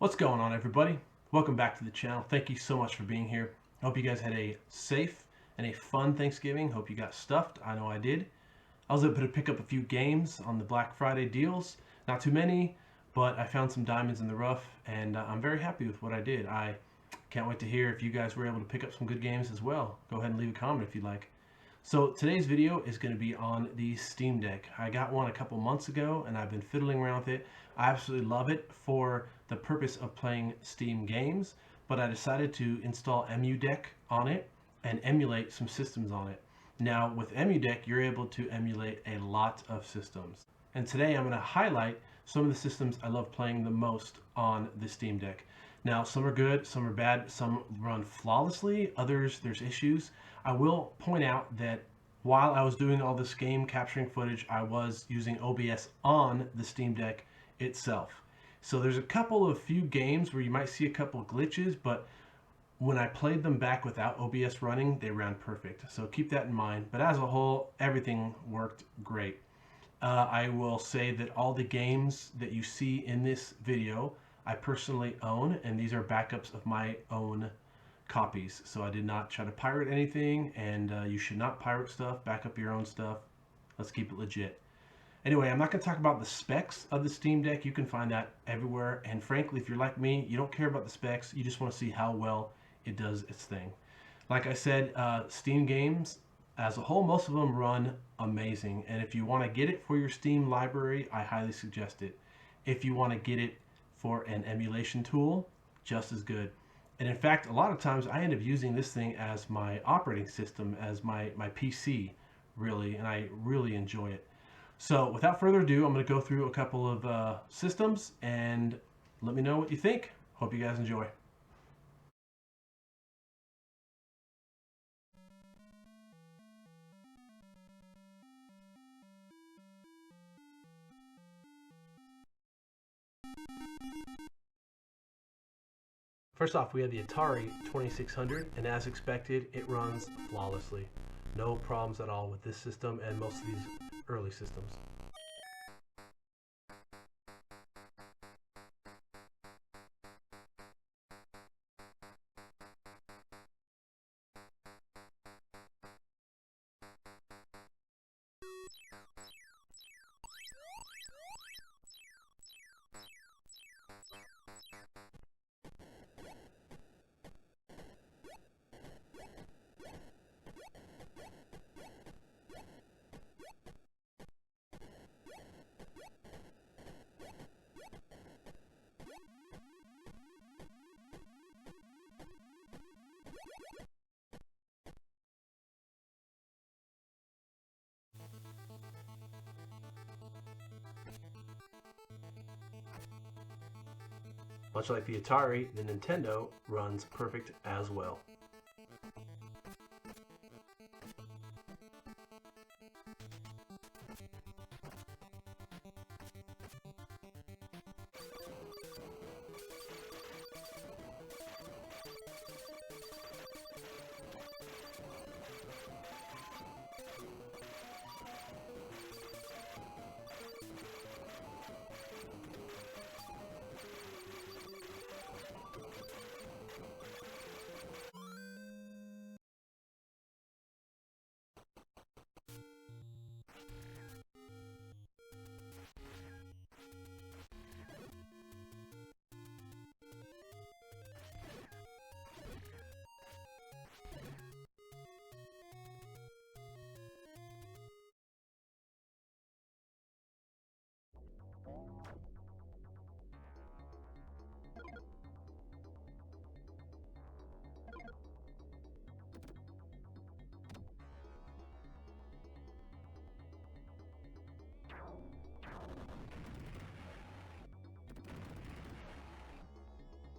What's going on, everybody? Welcome back to the channel. Thank you so much for being here. I hope you guys had a safe and a fun Thanksgiving. Hope you got stuffed. I know I did. I was able to pick up a few games on the Black Friday deals. Not too many, but I found some diamonds in the rough, and I'm very happy with what I did. I can't wait to hear if you guys were able to pick up some good games as well. Go ahead and leave a comment if you'd like. So today's video is going to be on the Steam Deck. I got one a couple months ago and I've been fiddling around with it. I absolutely love it for the purpose of playing Steam games, but I decided to install EmuDeck on it and emulate some systems on it. Now with EmuDeck, you're able to emulate a lot of systems. And today I'm going to highlight some of the systems I love playing the most on the Steam Deck. Now, some are good, some are bad, some run flawlessly, others there's issues. I will point out that while I was doing all this game capturing footage, I was using OBS on the Steam Deck itself. So there's a couple of few games where you might see a couple of glitches, but when I played them back without OBS running, they ran perfect. So keep that in mind. But as a whole, everything worked great. I will say that all the games that you see in this video I personally own, and these are backups of my own copies. So I did not try to pirate anything, and you should not pirate stuff. Back up your own stuff. Let's keep it legit. Anyway, I'm not going to talk about the specs of the Steam Deck. You can find that everywhere. And frankly, if you're like me, you don't care about the specs. You just want to see how well it does its thing. Like I said, Steam games as a whole, most of them run amazing. And if you want to get it for your Steam library, I highly suggest it. If you want to get it for an emulation tool, just as good. And in fact, a lot of times I end up using this thing as my operating system, as my PC, really, and I really enjoy it. So without further ado, I'm going to go through a couple of systems and let me know what you think. Hope you guys enjoy. First off, we have the Atari 2600, and as expected, it runs flawlessly. No problems at all with this system and most of these early systems. Much like the Atari, the Nintendo runs perfect as well.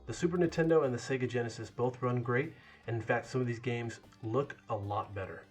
The Super Nintendo and the Sega Genesis both run great, and in fact some of these games look a lot better.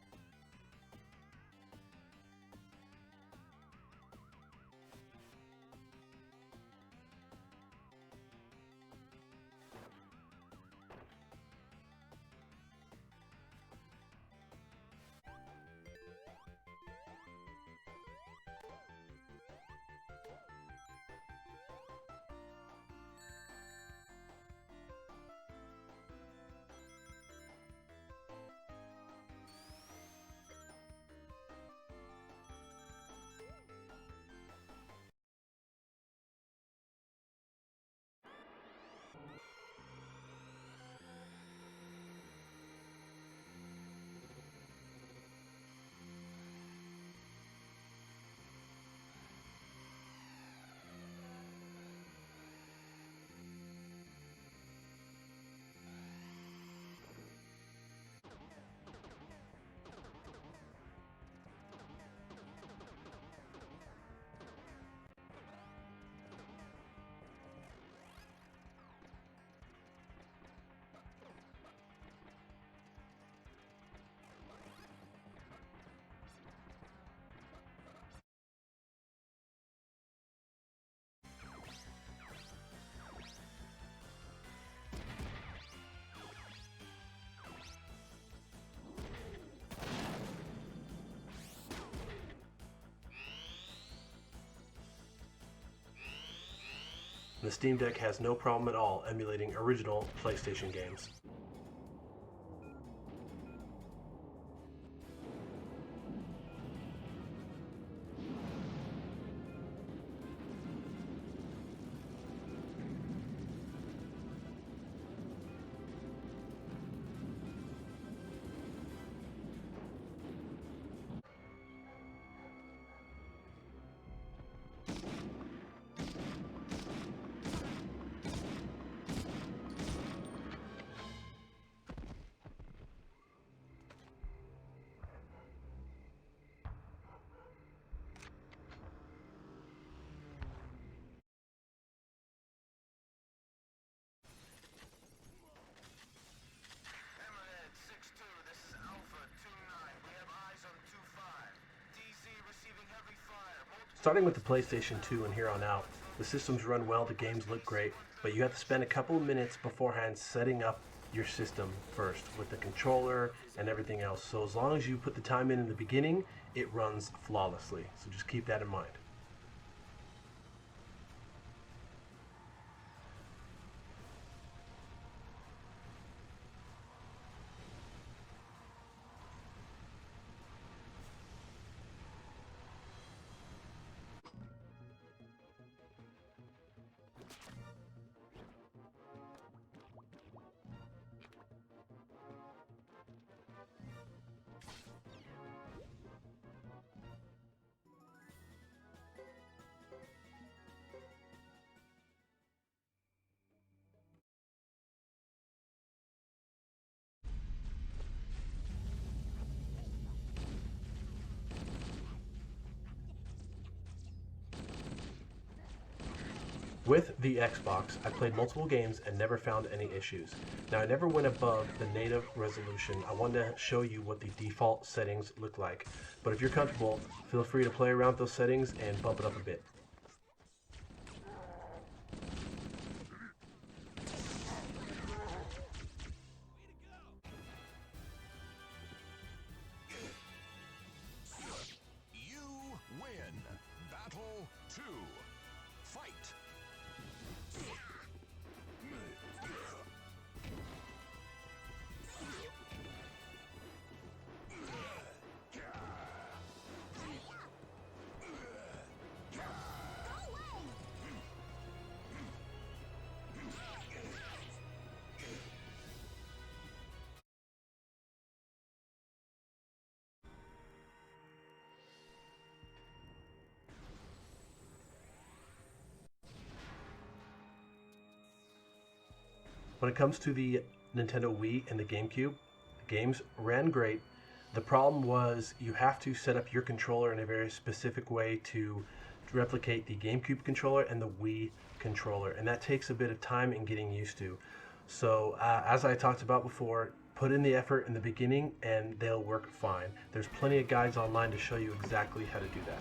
and the Steam Deck has no problem at all emulating original PlayStation games. Starting with the PlayStation 2 and here on out, the systems run well, the games look great, but you have to spend a couple of minutes beforehand setting up your system first with the controller and everything else. So as long as you put the time in the beginning, it runs flawlessly. So just keep that in mind. With the Xbox, I played multiple games and never found any issues. Now, I never went above the native resolution. I wanted to show you what the default settings look like. But if you're comfortable, feel free to play around with those settings and bump it up a bit. You win. Battle 2. Fight. When it comes to the Nintendo Wii and the GameCube, the games ran great. The problem was you have to set up your controller in a very specific way to replicate the GameCube controller and the Wii controller, and that takes a bit of time in getting used to. So as I talked about before, put in the effort in the beginning and they'll work fine. There's plenty of guides online to show you exactly how to do that.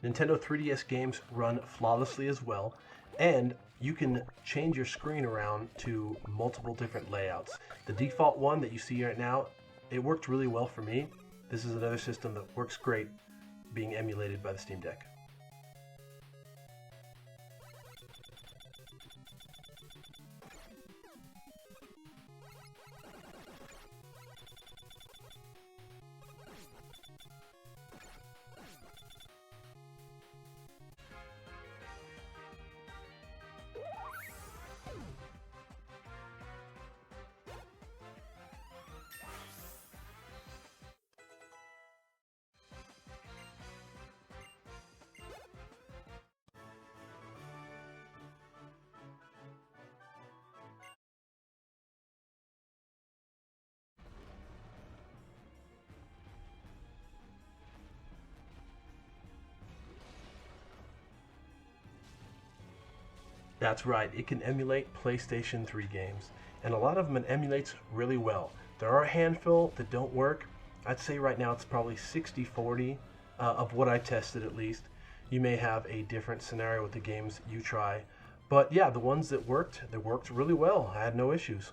Nintendo 3DS games run flawlessly as well, and you can change your screen around to multiple different layouts. The default one that you see right now, it worked really well for me. This is another system that works great being emulated by the Steam Deck. That's right, it can emulate PlayStation 3 games, and a lot of them it emulates really well. There are a handful that don't work. I'd say right now it's probably 60-40 of what I tested at least. You may have a different scenario with the games you try. But yeah, the ones that worked, they worked really well. I had no issues.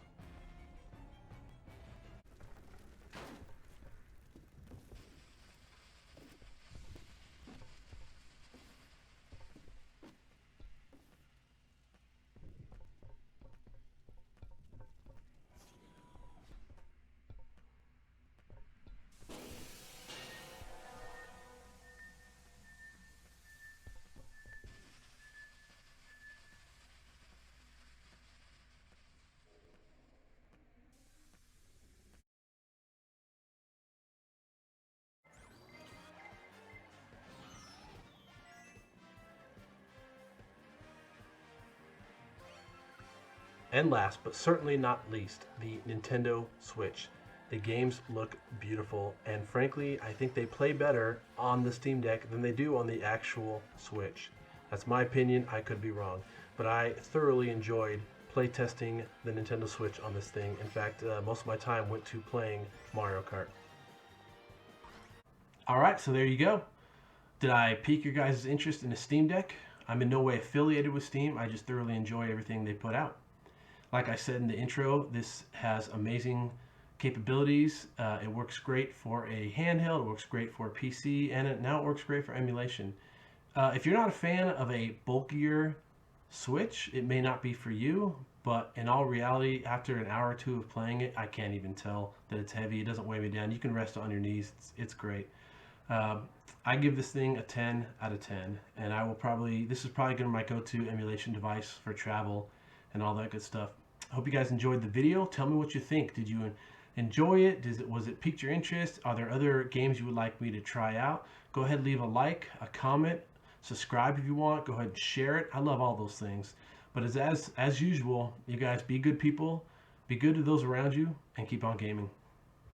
And last, but certainly not least, the Nintendo Switch. The games look beautiful, and frankly, I think they play better on the Steam Deck than they do on the actual Switch. That's my opinion, I could be wrong, but I thoroughly enjoyed playtesting the Nintendo Switch on this thing. In fact, most of my time went to playing Mario Kart. All right, so there you go. Did I pique your guys' interest in a Steam Deck? I'm in no way affiliated with Steam, I just thoroughly enjoy everything they put out. Like I said in the intro, this has amazing capabilities. It works great for a handheld, it works great for a PC, and now it works great for emulation. If you're not a fan of a bulkier Switch, it may not be for you, but in all reality, after an hour or two of playing it, I can't even tell that it's heavy. It doesn't weigh me down. You can rest it on your knees. It's great. I give this thing a 10 out of 10, and this is probably going to be my go-to emulation device for travel and all that good stuff. I hope you guys enjoyed the video. Tell me what you think. Did you enjoy it? Was it piqued your interest? Are there other games you would like me to try out? Go ahead, leave a like, a comment, subscribe if you want. Go ahead and share it. I love all those things. But as usual, you guys be good people, be good to those around you, and keep on gaming.